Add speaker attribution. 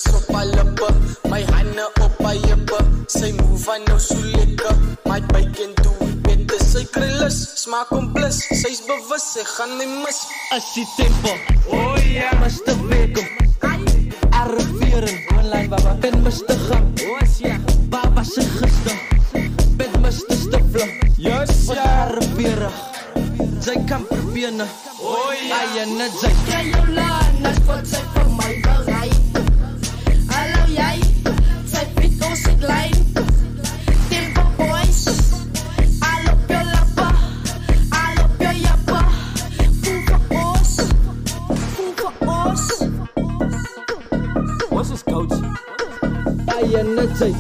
Speaker 1: is op haar lippe, my hande op haar jippe. Sy move aan nou so lekker, my buik en doe het beter. Sy krullis, smaak om plus, sy's bewus, sy gaan my mis.
Speaker 2: As die tempo, oh ja, Mr. Weko, arriveren, online baba, ben Mr. Gam, baba sy gister, ben Mr. Stifler,
Speaker 3: Yes, ja.
Speaker 2: Arriveren, sy kan proberen,
Speaker 3: Oh ja.
Speaker 2: ai en het sy.
Speaker 4: Kry jou lanas, wat sy vir my bereid. Hallo jy, sy piet ons het lijn. Tempo boys, al op jou lappe, al op jou jappe. Voel vir ons, voel vir ons.
Speaker 3: Ons is coach.
Speaker 2: Ai en het sy.